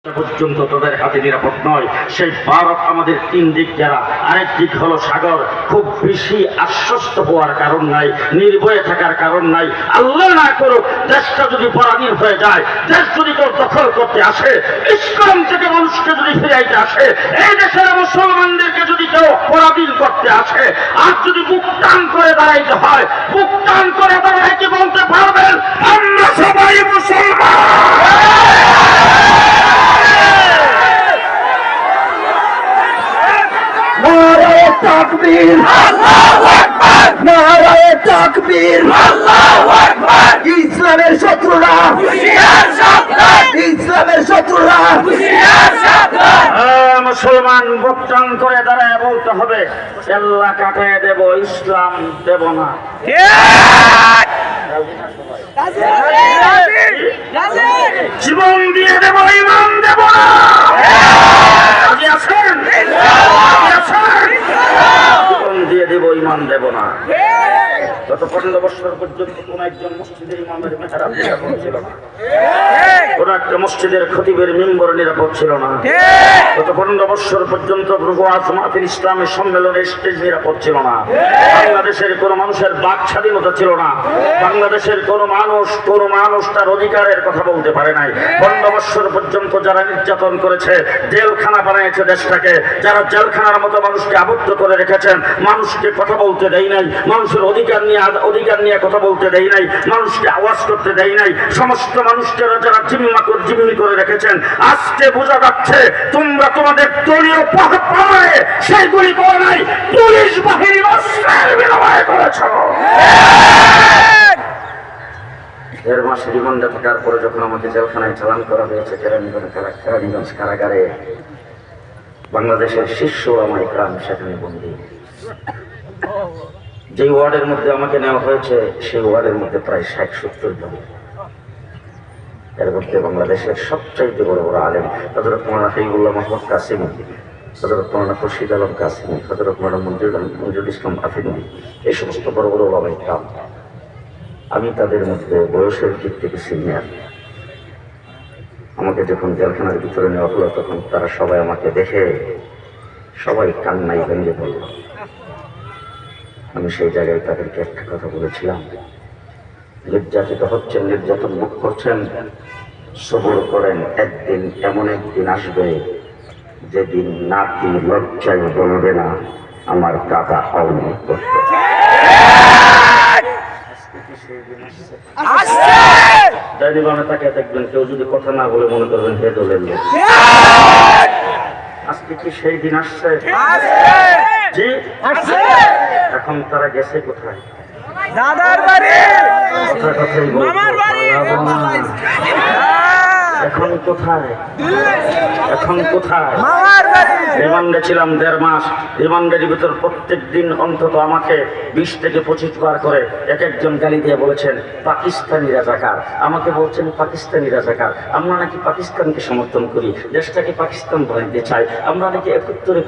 পর্যন্ত তাদের হাতে নিরাপদ নয়। সেই ভারত আমাদের তিন দিক যারা, আরেক দিক হলো সাগর। খুব বেশি আশ্বস্ত হওয়ার কারণ নাই, নির্ভয়ে থাকার কারণ নাই। আল্লাহ না করুক দেশটা যদি পরাধীন হয়ে যায়, দেশ যদি কেউ দখল করতে আসে, ইসলাম থেকে মানুষকে যদি ফিরাইতে আসে, এই দেশের মুসলমানদেরকে যদি কেউ পরাধীন করতে আসে, আর যদি বুক টান করে দাঁড়াইতে হয়, বুক টান করে দাঁড়াইতে বলতে পারবেন আমরা সবাই মুসলমান। নারায়ে তাকবীর, আল্লাহু আকবার। নারায়ে তাকবীর, আল্লাহু আকবার। ইসলামের শত্রুরা হুঁশিয়ার, সাবধান। ইসলামের শত্রুরা হুঁশিয়ার, সাবধান। মুসলমান বুক টান করে দাঁড়ায় বলতে হবে আল্লাহ কাটায় দেব, ইসলাম দেব না। জীবন দিয়ে দেব, ইমান দেব না। জীবন দিয়ে দেব, ইমান দেব না। গত 15 বছর পর্যন্ত কোন একজন মসজিদের ইমামের মেহরাব নিরাপদ ছিল না, কোন একটা মসজিদের খতিবের মিম্বর নিরাপদ ছিল না। গত 15 বছর পর্যন্ত ওয়াজ মাহফিল ইসলামের সম্মেলনের স্টেজ নিরাপদ ছিল না। বাংলাদেশের কোন মানুষের বাক স্বাধীনতা ছিল না। বাংলাদেশের কোন মানুষ তার অধিকারের কথা বলতে পারে নাই। 15 বছর পর্যন্ত যারা নির্যাতন করেছে, জেলখানা বানিয়েছে দেশটাকে, যারা জেলখানার মতো মানুষকে আবদ্ধ করে রেখেছেন, মানুষকে কথা বলতে দেয় নাই, মানুষের অধিকার নিয়ে কথা বলতে দেয় নাই, মানুষকে আওয়াজ করতে দেয় নাই, সমস্ত মানুষকে যারা জিম্মি করে রেখেছেন, আজকে বোঝা যাচ্ছে তোমরা তোমাদের দলীয় পাহাড়ে সেইগুলি করে নাই, পুলিশ বাহিনী অস্ত্রের বিনিময়ে করেছ। 1.5 মাস রিমান্ডে থাকার পরে যখন আমাকে জেলখানায় চালান করা হয়েছে, কেরানীগঞ্জ কারাগারে, বাংলাদেশের শীর্ষ ওলামা ইকরাম সেখানে বন্দী। যে ওয়ার্ডের মধ্যে আমাকে নেওয়া হয়েছে, সেই ওয়ার্ডের মধ্যে প্রায় 60-70 জন। এর মধ্যে বাংলাদেশের সবচাইতে বড় বড় আলেম হযরত মাওলানা হাবিবুল্লাহ মাহমুদ কাসেমী, হযরত মাওলানা খুরশিদ আলম কাসেমী, হযরত মাওলানা মঞ্জুরুল ইসলাম আফিন্দি, এই সমস্ত বড় বড় ওলামা ইকরাম। আমি তাদের মধ্যে বয়সের দিক থেকে সিনিয়র। আমাকে যখন জেলখানার ভিতরে নেওয়া হলো, তখন তারা সবাই আমাকে দেখে সবাই কান্নায় ভেঙে পড়ল। আমি সেই জায়গায় তাদেরকে একটা কথা বলেছিলাম, নির্যাতিত হচ্ছেন, নির্যাতন মুখ করছেন, সবর করেন, একদিন এমন একদিন আসবে যেদিন নাতি লজ্জায় বলবে না আমার দাদা আওয়ামী করত। ডাইনিবামে তাকে দেখবেন, কেউ যদি কথা না বলে মনে করবেন হে দলের লোক। আজকে কি সেই দিন আসছে? জি আসছে। এখন তারা গেছে কোথায়? দাদার বাড়ি, কথাই মামার বাড়ি। এখন কোথায়? এখন কোথায়? মামার বাড়ি। রিমান্ডে ছিলাম 1.5 মাস। রিমান্ডের ভিতর প্রত্যেক দিন অন্তত আমাকে 20 থেকে 25 বার করে এক একজন গালি দিয়ে বলেছেন পাকিস্তানি রাজাকার। আমাকে বলছেন পাকিস্তানি রাজাকার। আমরা নাকি পাকিস্তানকে সমর্থন করি, দেশটাকে পাকিস্তান বানাইতে চাই। আমরা নাকি 71-এ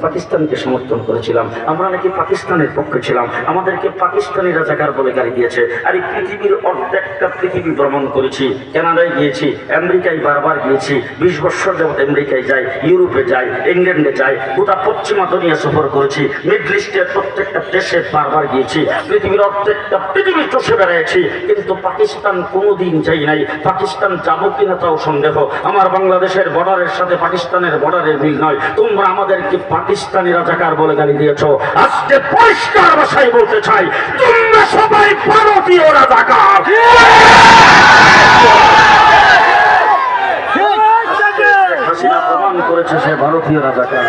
পাকিস্তানকে সমর্থন করেছিলাম, আমরা নাকি পাকিস্তানের পক্ষে ছিলাম, আমাদেরকে পাকিস্তানি রাজাকার বলে গালি দিয়েছে। আর এই পৃথিবীর অর্ধেকটা পৃথিবী ভ্রমণ করেছি, কানাডায় গিয়েছি, আমেরিকায় বারবার গিয়েছি, 20 বছর যাবত আমেরিকায় যাই, ইউরোপে যাই, ইংল্যান্ডে যাই, গোটা পশ্চিমা দুনিয়া সফর করেছি, মিডল ইস্টের প্রত্যেকটা দেশে বারবার গিয়েছি, পৃথিবীর অর্ধেকটা পৃথিবী চষে বেড়াইছি, কিন্তু পাকিস্তান কোনোদিন যাই নাই। পাকিস্তান যাবো কিনা তাও সন্দেহ। আমার বাংলাদেশের বর্ডারের সাথে পাকিস্তানের বর্ডারের মিল নয়। তোমরা আমাদেরকে পাকিস্তানি রাজাকার বলে গালি দিয়েছ। আজকে পরিষ্কার ভাষায় বলতে চাই, তোমরা সবাই ভারতীয় রাজাকার। প্রমাণ করেছে সে ভারতীয় রাজাকার।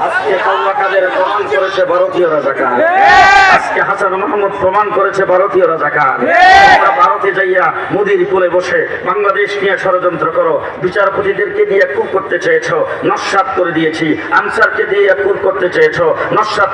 আজকে কমলা কাদের প্রমাণ করেছে ভারতীয় রাজাকার। আজকে হাসান মাহমুদ প্রমাণ করেছে ভারতীয় রাজাকার। তোমরা ভারতে যাইয়া মোদির কোলে বসে বাংলাদেশ নিয়ে ষড়যন্ত্র করো। বিচারপতিদেরকে দিয়ে কূপ করতে চেয়েছ, নস্যাৎ করে দিয়েছি। আনসারকে দিয়ে কূপ করতে চেয়েছ, নস্যাৎ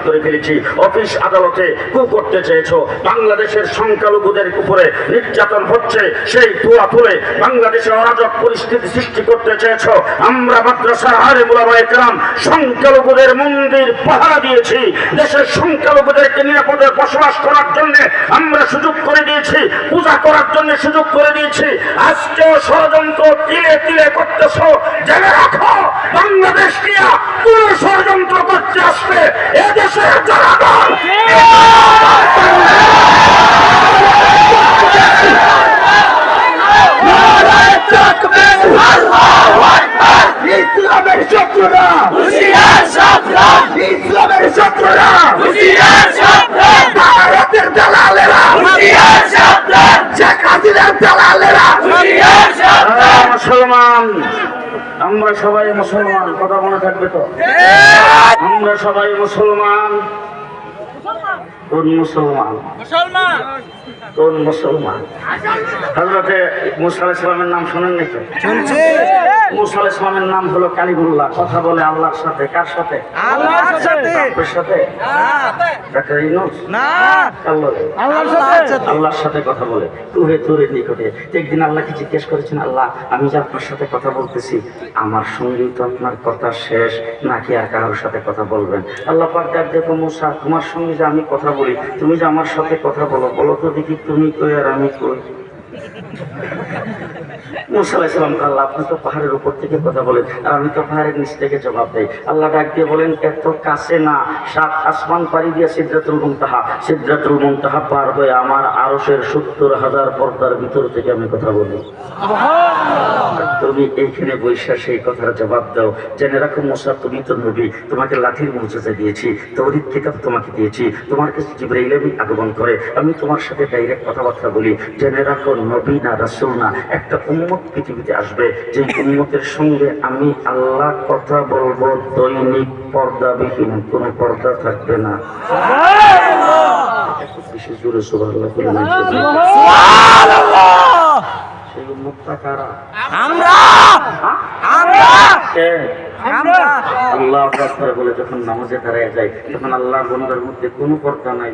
করে ফেলেছি। অফিস আদালতে কূপ করতে চেয়েছ। বাংলাদেশের সংখ্যালঘুদের উপরে নির্যাতন হচ্ছে, সেই ধোয়া তুলে বাংলাদেশে অরাজক পরিস্থিতি সৃষ্টি করতে চেয়েছ। আমরা মাদ্রাসার আলেম উলামায়ে কেরাম সংখ্যালঘুদের মন্দির পাহারা দিয়েছি, দেশের সংখ্যালঘুদেরকে নিরাপদে বসবাস করার জন্য আমরা সুযোগ করে দিয়েছি, পূজা করার জন্য সুযোগ করে দিয়েছি। আজকেও ষড়যন্ত্র তিলে তিলে করতেছ, জেনে রাখো বাংলাদেশ নিয়ে কোন ষড়যন্ত্র করতে আসবে এদেশের জনগণ ইসলামের শত্রুরা, ইসলামের শত্রুরা, ভারতের দালালেরা, শেখ হাসিনার দালালেরা। মুসলমান, আমরা সবাই মুসলমান, কথা মনে থাকবে তো? আমরা সবাই মুসলমান। কোন মুসলমান? কোন মুসলমান? হযরতে মুসা আলাইহিস সালামের নাম শোনেন নাকি? শুনছি। মুসা আলাইহিস সালামের নাম হলো কালিমুল্লাহ, কথা বলে আল্লাহর সাথে। কার সাথে? আল্লাহর সাথে। কার সাথে? ডক্টর ইউনূস না, আল্লাহর সাথে। আল্লাহর সাথে কথা বলে তুহে তুরের নিকটে। একদিন আল্লাহকে জিজ্ঞেস করেছেন, আল্লাহ আমি যে আপনার সাথে কথা বলতেছি, আমার সঙ্গেই তো আপনার কথা শেষ, নাকি আর কারোর সাথে কথা বলবেন? আল্লাহ পাক ডাক দেখো, মুসা তোমার সঙ্গে যে আমি কথা বলি, তুমি যে আমার সাথে কথা বলো, বলো তো দেখি তুমি কই আর আমি কই? মুসা আলাইহিস সালাম, আল্লাহ আপনি তো পাহাড়ের উপর থেকে কথা বলেন, আর আমি তো পাহাড়ের নিচ থেকে জবাব দেই। আল্লাহ ডাক দিয়ে বলেন, এত কাছে না, 7 আসমান পাড়ি দিয়ে সিদরাতুল মুনতাহা, সিদরাতুল মুনতাহা পার হয়ে আমার আরশের 70,000 পর্দার ভিতর থেকে আমি কথা বলি। তুমি এইখানে বৈশা সেই কথার জবাব দাও। জেনে রাখো মুসা, তুমি তো নবী, তোমাকে লাঠির মুজিজা দিয়েছি, তাওরীত কিতাব তোমাকে দিয়েছি, তোমার কাছে জিবরাইল আগমন করে, আমি তোমার সাথে ডাইরেক্ট কথাবার্তা বলি। জেনে রাখো নবী না, রাসূল না, একটা উম্মত পৃথিবীতে আসবে, যে উম্মতের সঙ্গে আমি আল্লাহ কথা বলবো, দৈনিক পর্দাবিহীন, কোনো পর্দা থাকবে না। বিশেষ জোরে সুবহানাল্লাহ বলে না। সেই উম্মতটা কারা? আমরা। আল্লাহ আকবার বলে যখন নামাজে দাঁড়ায় যায়, তখন আল্লাহর বান্দার মধ্যে কোনো পর্দা নাই।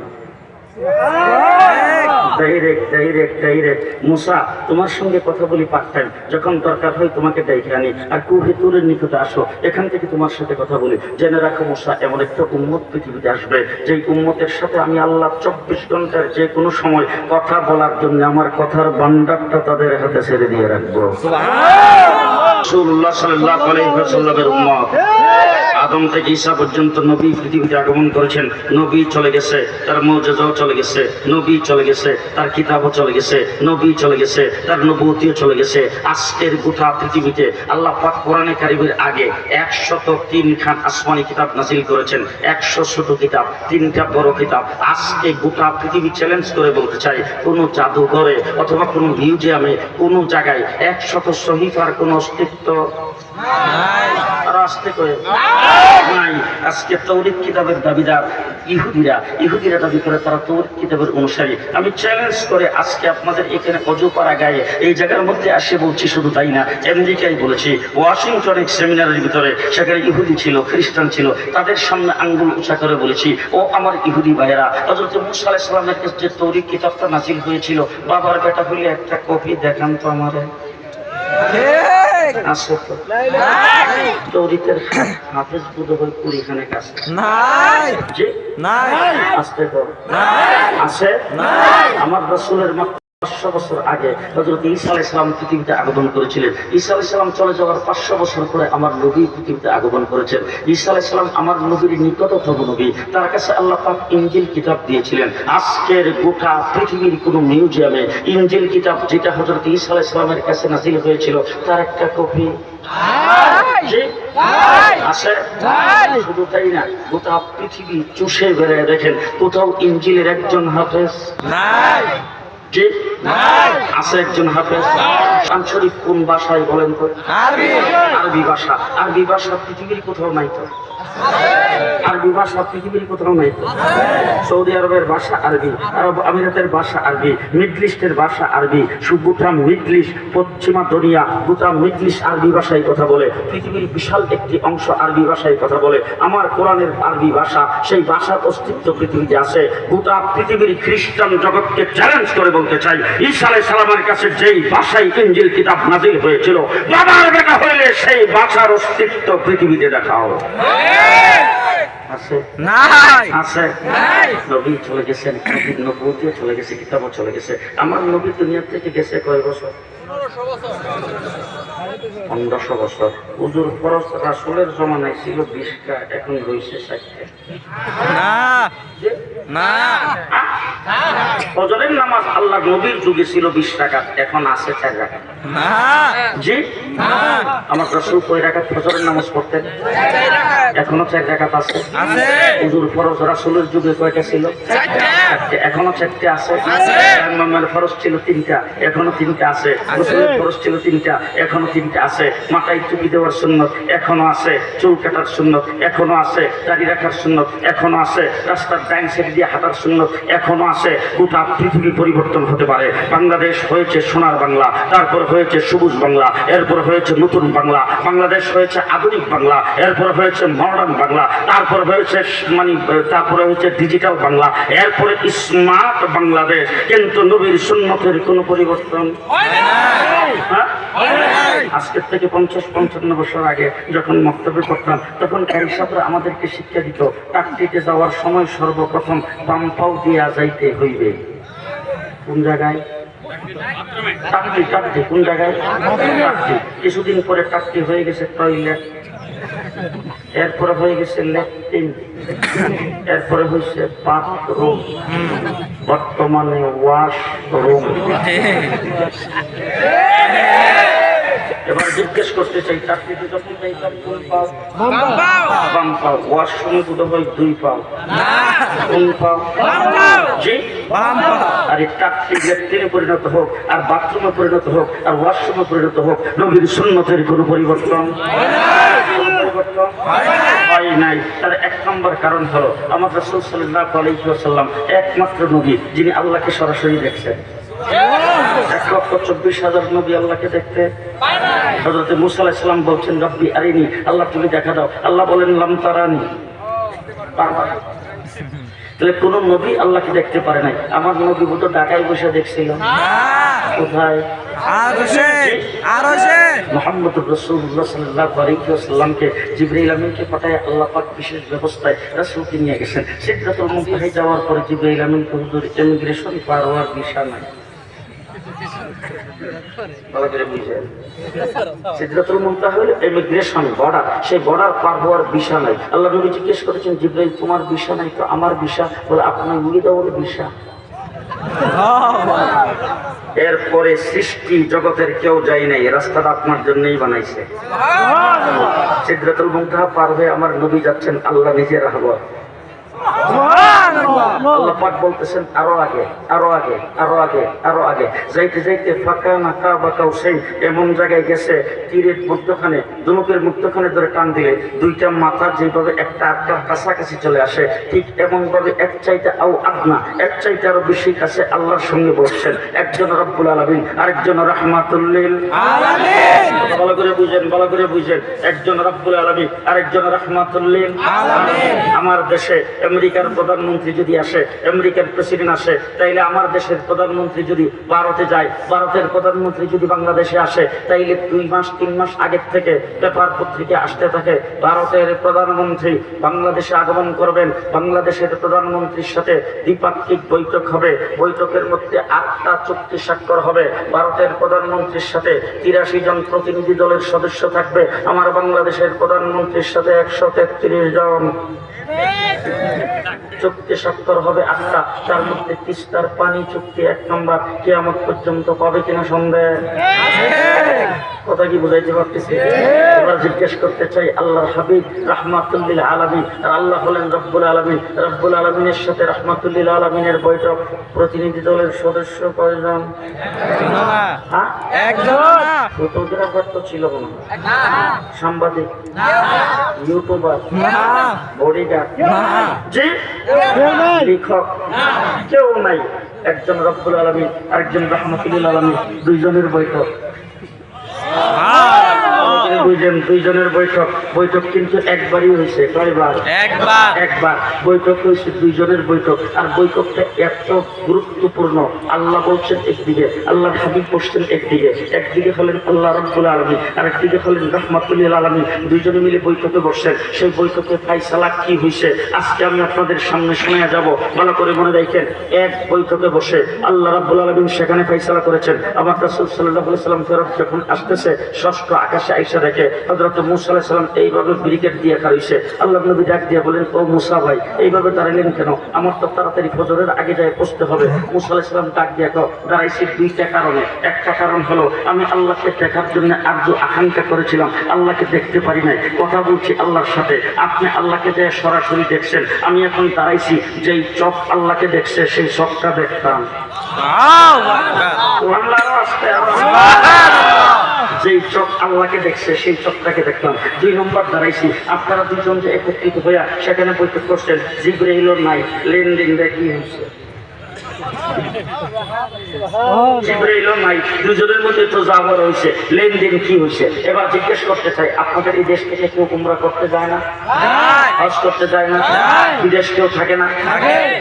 ডাইরেক্ট মুসা তোমার সঙ্গে কথা বলি পার্ট টাইম, যখন দরকার হয় তোমাকে ডাইকে আনি, আর কুহে তুরের নিকটে আসো, এখান থেকে তোমার সাথে কথা বলি। জেনে রাখো মুসা, এমন একটা উম্মত পৃথিবীতে আসবে, যেই উম্মতের সাথে আমি আল্লাহ 24 ঘন্টার যে কোনো সময় কথা বলার জন্য আমার কথার ভান্ডারটা তাদের হাতে ছেড়ে দিয়ে রাখবো। রাসূলুল্লাহ সাল্লাল্লাহু আলাইহি ওয়াসাল্লামের উম্মত আদম থেকে ঈসা পর্যন্ত নবী পৃথিবীতে আগমন করেছেন। নবী চলে গেছে, তার মুজিজাও চলে গেছে, নবী চলে গেছে, তার কিতাবও চলে গেছে, নবী চলে গেছে, তার নবুয়তিও চলে গেছে। আজকের গোটা পৃথিবীতে আল্লাহ পাক কোরআনে কারিমের আগে 103 খান আসমানি কিতাব নাযিল করেছেন। 100 ছোট কিতাব, 3টা বড় কিতাব। আজকে গোটা পৃথিবী চ্যালেঞ্জ করে বলতে চাই, কোন জাদুঘরে অথবা কোন মিউজিয়ামে কোন জায়গায় 100 সহিফার কোন অস্তিত্ব নাই। আজকে তাওরীত কিতাবের দাবিদার ইহুদিরা দাবি করে তারা তাওরীত কিতাবের অনুসারী। আমি চ্যালেঞ্জ করে আজকে আপনাদের এখানে অজুপাড়া গায়ে এই জায়গার মধ্যে আসে বলছি, শুধু তাই না, আমেরিকায় বলেছি, ওয়াশিংটনের সেমিনারের ভিতরে, সেখানে ইহুদি ছিল, খ্রিস্টান ছিল, তাদের সামনে আঙ্গুল উঁচা করে বলেছি, ও আমার ইহুদি ভাইয়েরা, হযরত মুসা আলাইহিস সালামের কাছে যে তাওরীত কিতাবটা নাযিল হয়েছিল, বাবার বেটা হইলে একটা কপি দেখান তো আমারে। আছে তো তাওরীতের হাফেজ বোধহয় কুড়িখানেক আছে। নাই জি নাই, আসতে তো আছে। আমার রাসূলের 500 বছর আগে হযরত ঈসা আলাইহিস সালাম পৃথিবীতে আগমন করেছিলেন। ঈসা আলাইহিস সালাম চলে যাওয়ার 500 বছর পরে আমার নবী পৃথিবীতে আগমন করেছেন। ঈসা আলাইহিস সালাম আমার নবীর নিকটতম নবী, তার কাছে আল্লাহ পাক ইনজিল কিতাব দিয়েছিলেন। আজকের গোটা পৃথিবীর কোন মিউজিয়ামে ইনজিল কিতাব যেটা হযরত ঈসা আলাইহিস সালামের কাছে নাযিল হয়েছিল, তার একটা কপি আছে? শুধু তাই না, গোটা পৃথিবী চুষে বেড়ে দেখেন, কোথাও ইনজিলের একজন হাফেজ নাই। আছে একজন হাফেজ। কোরআন শরীফ কোন ভাষায় বলেন তো? আরবি ভাষা। আরবি ভাষা পৃথিবীর কোথাও নাই তো। আরবি ভাষা পৃথিবীর কোথাও নাই। সৌদি আরবের ভাষা আরবি, আরব আমিরাতের ভাষা আরবি, মিডল ইস্টের ভাষা আরবি, গোটা মিডল ইস্ট, পশ্চিমা দুনিয়া গোটা মিডল ইস্ট আরবি ভাষায় কথা বলে। পৃথিবীর বিশাল একটি অংশ আরবি ভাষায় কথা বলে। আমার কোরআনের আরবি ভাষা, সেই ভাষার অস্তিত্ব পৃথিবীতে আছে। গোটা পৃথিবীর খ্রিস্টান জগৎকে চ্যালেঞ্জ করে বলতে চাই, ঈসা আলাইহিস সালামের কাছে যেই ভাষায় ইনজিল কিতাব নাজিল হয়েছিল, বাবার বেটা হইলে সেই ভাষার অস্তিত্ব পৃথিবীতে দেখাও। আছে নাই? আছে নাই? নবী চলে গেছেন, নবুয়তিও চলে গেছে, কিতাবও চলে গেছে। আমার নবী দুনিয়া থেকে গেছে কয় বছর? 1500 বছর। হুজুর ফরজ রাসূলের জমানায় ছিল 20টা, এখন রয়েছে 60টা। না না, ফজরের নামাজ আল্লাহ নবীর যুগে ছিল 20 রাকাত, এখন আছে 4 রাকাত। না জি না, আমার রাসূল কয় রাকাত ফজরের নামাজ পড়তেন? এখনো 4 রাকাত আছে। হুজুর ফরজ রাসূলের যুগে কয়টা ছিল? 4টা। এখনো 4টা আছে। ইমামের ফরজ ছিল 3টা, এখনো 3টা আছে। রাসূলের ফরজ ছিল 3টা, এখনো 3টা আছে। মাথায় টুপি দেওয়ার সুন্নত এখনো আছে, চুল কাটার সুন্নত এখনো আছে, দাড়ি রাখার সুন্নত এখনো আছে, রাস্তার ডাইন সাইড দিয়ে হাঁটার সুন্নত এখনো আছে। গোটা পৃথিবী পরিবর্তন হতে পারে। বাংলাদেশ হয়েছে সোনার বাংলা, তারপর হয়েছে সবুজ বাংলা, এরপর হয়েছে নতুন বাংলা। বাংলাদেশ হয়েছে আধুনিক বাংলা, এরপর হয়েছে মডার্ন বাংলা, তারপর হয়েছে তারপরে হয়েছে ডিজিটাল বাংলা, এরপরে স্মার্ট বাংলাদেশ। কিন্তু নবীর সুন্নতের কোনো পরিবর্তন হ্যাঁ? আজকের থেকে 50-55 বছর আগে যখন মক্তবে পড়তাম, তখন কারি সাহেবরা আমাদেরকে শিক্ষা দিত, টাকটিতে যাওয়ার সময় সর্বপ্রথম বাম পাও দিয়া যাইতে হইবে। কোন জায়গায়? টাকটি। টাকটি কোন জায়গায়? টাকটি। কিছুদিন পরে টাকটি হয়ে গেছে টয়লেট, এরপরে হয়ে গেছে ল্যাট্রিন, এরপরে হয়েছে বাথরুম, বর্তমানে ওয়াশরুম। এবার জিজ্ঞেস করতে চাই, চাকরিতে যখন যাইতাম কোন পাও? বাম পাও। ওয়াশরুমে দুটো হয় 2 পাও। কোন পাও? জি বাম পাও। আর এই চাকরি ল্যাট্রিনে পরিণত হোক, আর বাথরুমে পরিণত হোক, আর ওয়াশরুমে পরিণত হোক, নবীর সুন্নতের কোনো পরিবর্তন হয় নাই। তার 1 নম্বর কারণ হলো আমার রাসূল সাল্লাল্লাহু আলাইহি ওয়াসাল্লাম একমাত্র নবী যিনি আল্লাহকে সরাসরি দেখছেন। 1,24,000 নবী আল্লাহকে দেখতে পায় না। হযরত মূসা আলাইহিস সালাম বলছেন, রব্বি আরিনি, আল্লাহ তুমি দেখা দাও। আল্লাহ বলেন, লাম তারানি, পারবা না। তাহলে কোন নবী আল্লাহকে দেখতে পারে নাই। আমার নবী তো ঢাকায় বসে দেখছিল। কোথায়? মুহাম্মদুর রাসূলুল্লাহ সাল্লাল্লাহু আলাইহি ওয়াসাল্লামকে জিবরাইল আমিনকে পাঠায় আল্লাহ পাক বিশেষ ব্যবস্থায় রাসূলকে নিয়ে গেছেন। সিদরাতুল মুনতাহায় যাওয়ার পরে জিবরাইল আমিন হুজুর ইমিগ্রেশন পার হওয়ার ভিসা নাই। সিদরাতুল মুনতাহা হলো ইমিগ্রেশন বর্ডার, সেই বর্ডার পার হওয়ার ভিসা নাই। আল্লাহ নবী জিজ্ঞেস করেছেন, জিবরাইল তোমার ভিসা নাই তো আমার ভিসা? বলে আপনার উইদাউট ভিসা। এরপরে সৃষ্টি জগতের কেউ যায় নাই, রাস্তাটা আপনার জন্যই বানাইছে। সিদরাতুল মুনতাহা পার হয়ে আমার নবী যাচ্ছেন, আল্লাহ নিজে রাহবর। আল্লাহ পাক বলতেছেন আরো আগে, আরো আগে, আরো আগে, আরো আগে। যাইতে যাইতে ফাঁকা নাকা বাঁকাও সেই এমন জায়গায় গেছে, তীরের মধ্যখানে, ধনুকের মধ্যখানে ধরে টান দিলে 2টা মাথা যেভাবে একটা আটটার কাছাকাছি চলে আসে, ঠিক এমন ভাবে এক চাইতে আও আদনা, এক চাইতে আরো বেশি কাছে আল্লাহর সঙ্গে বসছেন। একজন রব্বুল আলামিন, আরেকজন রাহমাতুল লিল আলামিন। ভালো করে বুঝেন, ভালো করে বুঝেন। একজন রব্বুল আলামিন, আরেকজন রাহমাতুল লিল আলামিন। আমার দেশে আমেরিকার প্রধানমন্ত্রী যদি আসে, আমেরিকার প্রেসিডেন্ট আসে, তাইলে আমার দেশের প্রধানমন্ত্রী যদি ভারতে যায়, ভারতের প্রধানমন্ত্রী যদি বাংলাদেশে আসে, তাইলে 2 মাস 3 মাস আগের থেকে পেপার পত্রিকা আসতে থাকে, ভারতের প্রধানমন্ত্রী বাংলাদেশে আগমন করবেন, বাংলাদেশের প্রধানমন্ত্রীর সাথে দ্বিপাক্ষিক বৈঠক হবে, বৈঠকের মধ্যে 8টা চুক্তি স্বাক্ষর হবে। ভারতের প্রধানমন্ত্রীর সাথে 83 জন প্রতিনিধি দলের সদস্য থাকবে, আমার বাংলাদেশের প্রধানমন্ত্রীর সাথে 133 জন চুক্তি স্বাক্ষর হবে 8টা। তার মধ্যে 3টার পানি চুক্তি 1 নম্বর, কিয়ামত পর্যন্ত পাবে কিনা সন্দেহ? কথা কি বুঝাইতে পারতেছি? এবার জিজ্ঞেস করতে চাই, আল্লাহর হাবিব রাহমাতুল লিল আলামিন, আর আল্লাহ হলেন রব্বুল আলামিন। রব্বুল আলামিনের সাথে রাহমাতুল লিল আলামিনের বৈঠক, প্রতিনিধি দলের সদস্য কয়জন? একজন। ফটোগ্রাফার তো ছিল মনে হয়? সাংবাদিক, ইউটিউবার, বডিগার্ড, জি লেখক কেউ নাই। একজন রব্বুল আলামিন আরেকজন রাহমাতুল আলামিন, দুইজনের বৈঠক। বুঝলেন, দুইজনের বৈঠক। বৈঠক কিন্তু একবারই হয়েছে। কয়বার? একবার বৈঠক হয়েছে, দুইজনের বৈঠক। আর বৈঠকটা এত গুরুত্বপূর্ণ, আল্লাহ বলছেন একদিকে, আল্লাহর হাবিব বলছেন একদিকে। একদিকে হলেন আল্লাহ রাব্বুল আলামিন, আর একদিকে হলেন রাহমাতুল আলামিন। দুইজনে মিলে বৈঠকে বসছেন। সেই বৈঠকে ফায়সালা কি হয়েছে আজকে আমি আপনাদের সামনে শোনা যাব। ভালো করে মনে রাখেন, এক বৈঠকে বসে আল্লাহ রাব্বুল আলামিন সেখানে ফায়সালা করেছেন। আমার রাসূল সাল্লাল্লাহু আলাইহি ওয়াসাল্লাম ফেরত যখন আসতেছে, ষষ্ঠ আকাশে আইসা দেখে হযরত মূসা আলাইহিস সালাম এইভাবে ব্রিকেট দিয়ে খাইছে। আল্লাহর নবী ডাক দিয়ে বলেন, ও মূসা ভাই, এইভাবে দাঁড়ালেন কেন? আমার তো তাড়াতাড়ি ফজরের আগে যায় পৌঁছতে হবে। মূসা আলাইহিস সালাম ডাক দিয়ে দাঁড়াইছি দুইটা কারণে। একটা কারণ হলো আমি আল্লাহকে দেখার জন্য আরজু আকাঙ্ক্ষা করেছিলাম, আল্লাহকে দেখতে পারি নাই। কথা বলছি আল্লাহর সাথে, আপনি আল্লাহকে যে সরাসরি দেখছেন। আমি এখন দাঁড়াইছি যেই চোখ আল্লাহকে দেখছে সেই চোখটা দেখতাম। যেই চোখ আল্লাহকে দেখছে সেই চোখটাকে দেখলাম। দুই নম্বর দাঁড়াইছি, আপনারা দুজন যে একত্রিত হইয়া সেখানে বৈঠক করছেন, জিবরাইল নাই, লেনদেনটা কি হয়েছে? জিবরাইল নাই, দুজনের মধ্যে তো যাবার হয়েছে, লেনদেন কি হয়েছে? এবার জিজ্ঞেস করতে চাই, আপনাদের এই দেশ থেকে কেউ উমরা করতে যায় না? হজ করতে যায় না? বিদেশ কেউ থাকে না?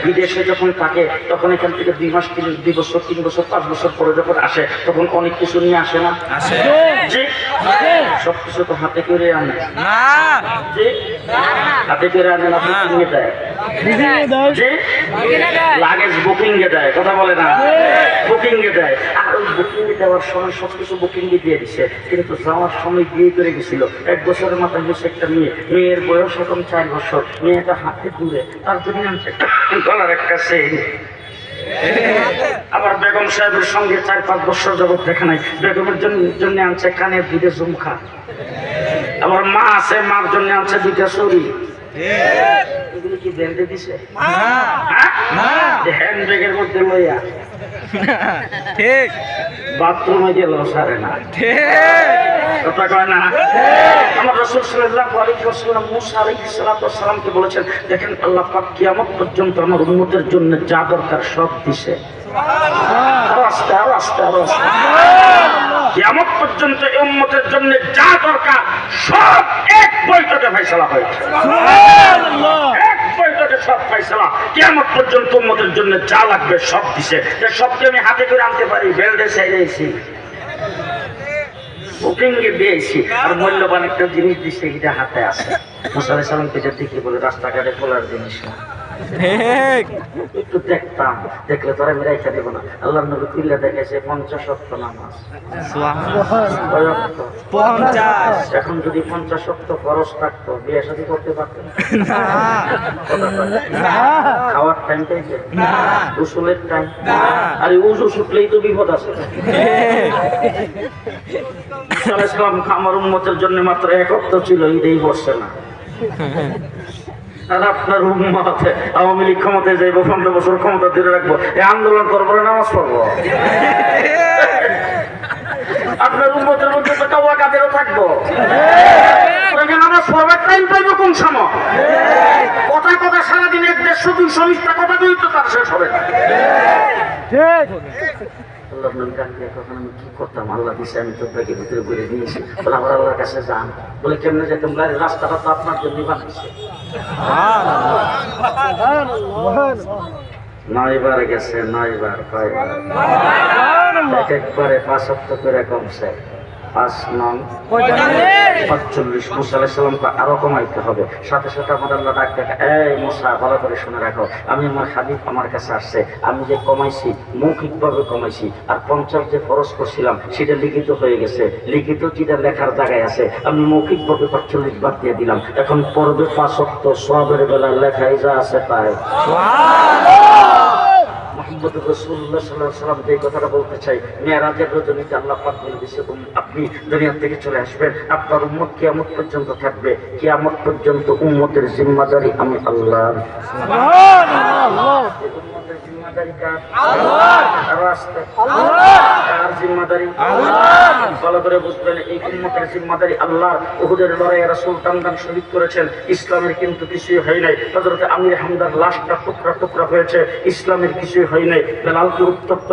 বিদেশে যখন থাকে তখন এখান থেকে 2 মাস 2 বছর 3 বছর 5 বছর পরে যখন আসে তখন অনেক কিছু নিয়ে আসে না? জি, সবকিছু তো হাতে করে আনে। জি, হাতে করে আনে না, বুকিং এ দেয়। জি, লাগেজ বুকিং এ দেয়। কথা বলে না, বুকিং এ দেয়। আর ওই বুকিং এ দেওয়ার সময় সবকিছু বুকিং এ দিয়ে দিচ্ছে, কিন্তু যাওয়ার সময় বিয়ে করে গেছিল। 1 বছরের মাথায় হয়েছে একটা মেয়ে, মেয়ের বয়স এখন 4 বছর। মেয়েটা হাতে দূরে, তার জন্য আনছে গলার একটা চেইন। আবার বেগম সাহেবের সঙ্গে 4-5 বছর যাবত দেখা নাই, বেগমের জন্য আনছে কানের 2টা ঝুমকা। আবার মা আছে, মার জন্য আনছে 2টা চুড়ি। এগুলো কি বেঁধে দিছে? হ্যান্ড ব্যাগের মধ্যে লইয়া ঠিক বাথরুমে গেল সারে না, কথা কয় না? আমার রাসূল সাল্লাল্লাহু আলাইহি ওয়াসাল্লাম মুসা আলাইহিস সালামকে বলেছেন, দেখেন আল্লাহ পাক কিয়ামত পর্যন্ত আমার উম্মতের জন্য যা দরকার সব দিছে। কিয়ামত পর্যন্ত এই উম্মতের জন্য যা দরকার সব এক বৈঠকে ফয়সালা হয়েছে। এক বৈঠকে সব ফয়সালা। কিয়ামত পর্যন্ত উম্মতের জন্য যা লাগবে সব দিছে। সবকে আমি হাতে করে আনতে পারি, বেল্টে ছেড়েছি, বুকিং এ দিয়েছি, আর মূল্যবান একটা জিনিস দিচ্ছে, এটা হাতে আছে। মুসা আলাইহিস সালামকে দেখে বলে রাস্তাঘাটে খোলার জিনিস না, একটু দেখতাম, দেখলে তোরা আমি রাইখা দেবো না। আল্লাহর নবী খুললে দেখেছে 50 ওয়াক্ত নামাজ। এখন যদি 50 ওয়াক্ত খরচ থাকতো বিয়ে শাদী করতে পারতেন? খাওয়ার টাইম পাইছে, গোসলের টাইম, আর উজু শুকলেই তো বিপদ আছে। আমার উম্মতের জন্য মাত্র 1 ওয়াক্ত ছিল, ঈদেই বসছে না। আর আপনার উম্মতে আওয়ামী লীগ ক্ষমতায় যাইবো, 15 বছর ক্ষমতা ধরে রাখবো, এই আন্দোলন করবো, নামাজ পড়বো। আপনার উম্মতের মধ্যে তো কাওয়া কাদেরও থাকবো, নামাজ পড়বার টাইম পাইবো কোন সময়? কথা কথা সারাদিন 100-200 মিথ্যা কথা বলি তো তার শেষ হবে না। আল্লাহ নবী ডাক দিয়ে কখন আমি কি করতাম, আল্লাহ দিছে, আমি তো ব্যাগের ভিতরে ঘুরে দিয়েছি। বলে আবার আল্লাহর কাছে যান। বলে কেমনে যেতাম? রাস্তাটা তো আপনার জন্য বানাইছে। 9 বার গেছে, 9 বার, কয়বার? একবারে 5 ওয়াক্ত করে কমছে। 5 নং 45। মুসা আলাইহিস সালামকে আরো কমাইতে হবে। সাথে সাথে আমার আল্লাহ ডাক দেখে, এই মুসা ভালো করে শুনে রাখো, আমি আমার হাবিব আমার কাছে আসছে, আমি যে কমাইছি মৌখিকভাবে কমাইছি, আর 50 যে ফরজ করছিলাম সেটা লিখিত হয়ে গেছে। লিখিত যেটা লেখার জায়গায় আছে আমি মৌখিকভাবে 45 বাদ দিয়ে দিলাম। এখন পড়বে 5 ওয়াক্ত, সওয়াবের বেলা লেখাই যা আছে তাই। মুহাম্মদ রাসূলুল্লাহ সাল্লাল্লাহু আলাইহি ওয়াসাল্লাম যে কথাটা বলতে চাই, মেরাজের রজনীতে আল্লাহ পাক বলে দিয়েছে, আপনি দুনিয়া থেকে চলে আসবেন, আপনার উম্মত কিয়ামত পর্যন্ত থাকবে, কিয়ামত পর্যন্ত উম্মতের জিম্মাদারি আমি আল্লাহ। সুবহানাল্লাহ। উম্মতের জিম্মাদারি জিম্মাদারি কার? আরো আসতে কার জিম্মাদারি? ভালো করে বুঝবেন, এই উম্মতের জিম্মাদারি আল্লাহ। উহুদের লড়াইয়ে রাসূল টান্দান শহীদ করেছেন, ইসলামের কিন্তু কিছুই হয় নাই। হযরত আমির হামদার লাশটা টুকরা টুকরা হয়েছে, ইসলামের কিছুই হয় নাই। বেলালকে উত্তপ্ত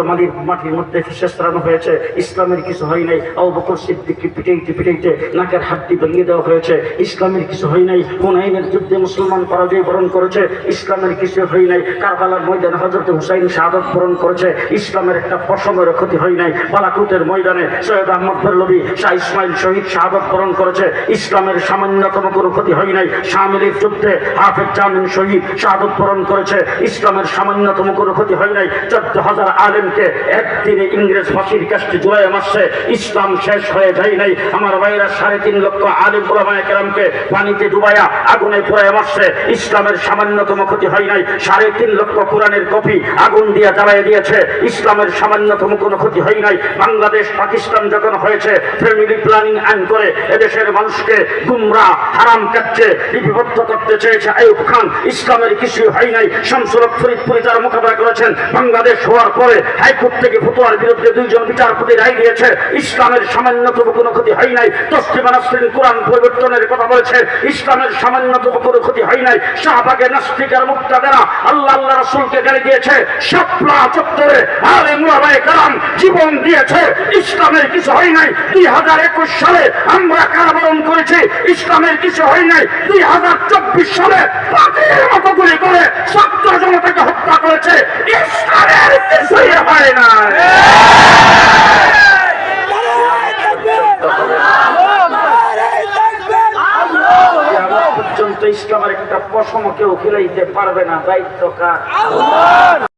মাটির মধ্যে ফেসরানো হয়েছে, ইসলামের কিছু হয় নাই। আবু বকর সিদ্দিককে পিটাইতে পিটাইতে নাকের হাড্ডি ভেঙে দেওয়া হয়েছে, ইসলামের কিছু হয় নাই। হুনাইনের যুদ্ধে মুসলমান পরাজয় বরণ করেছে, ইসলামের কিছু হয় নাই। কারবালার ময়দানে হযরত হুসাইন শাহাদাত বরণ করেছে, ইসলামের একটা পশমের ক্ষতি হয় নাই। বালাকুতের ময়দানে সৈয়দ আহমদ বেরলভী শাহ ইসমাইল শহীদ শাহাদাত বরণ করেছে, ইসলামের সামান্যতম কোনো ক্ষতি হয় নাই। শামিলের যুদ্ধে হাফেজ জামিন শহীদ শাহাদাত বরণ করেছে, ইসলামের সামান্যতম কোনো ক্ষতি হয় নাই। 14,000 আলেমকে একদিনে ইংরেজ ফাঁসির কাস্টে জুলাই মাসে ইসলাম শেষ হয়ে যায় নাই। আমার ভাইরা 3.5 লক্ষ আলেম ওলামায়ে কেরামকে পানিতে ডুবাইয়া আগুনে পুড়ায় মারছে, ইসলামের সামান্যতম ক্ষতি হয় নাই। 3.5 লক্ষ কোরআনের কপি আগুন দিয়ে জ্বালিয়ে দিয়েছে, ইসলামের সামান্যতম কোনো ক্ষতি হয় নাই। বাংলাদেশ পাকিস্তান যখন হয়েছে, ফ্যামিলি প্ল্যানিং আইন করে এদেশের মানুষকে গুমরাহ হারাম কাটছে, লিপিবদ্ধ করতে চেয়েছে আইয়ুব খান, ইসলামের কিছুই হয় নাই। শামসুল হক ফরিদপুরি যারা মোকাবেলা করেছেন, বাংলাদেশ হওয়ার পরে হাইকোর্ট থেকে ফতোয়ার বিরুদ্ধে 2 জন বিচারপতি রায় দিয়েছে, ইসলামের সামান্যতম কোনো ক্ষতি হয় নাই। তসলিমা নাসরিন কোরআন পরিবর্তনের কথা বলেছে, ইসলামের সামান্যতম কোনো ক্ষতি হয় নাই। শাহবাগে নাস্তিকের মুক্তাদেরা আল্লাহ রাসূলকে গালি দিয়েছে, শাপলা চত্বরে আলেম ওলামায়ে কেরাম জীবন দিয়েছে, ইসলামের কিছু হয় নাই। 2021 সালে আমরা কারাবরণ করেছি, ইসলামের কিছু হয় নাই। 2024 সালে পাখির মতো গুলি করে ছাত্র জনতাকে হত্যা করেছে, ইসলামের কিছুই হয় না। পর্যন্ত ইসলামের একটা পশম কেউ ফেলাইতে পারবে না, দায়িত্ব কার?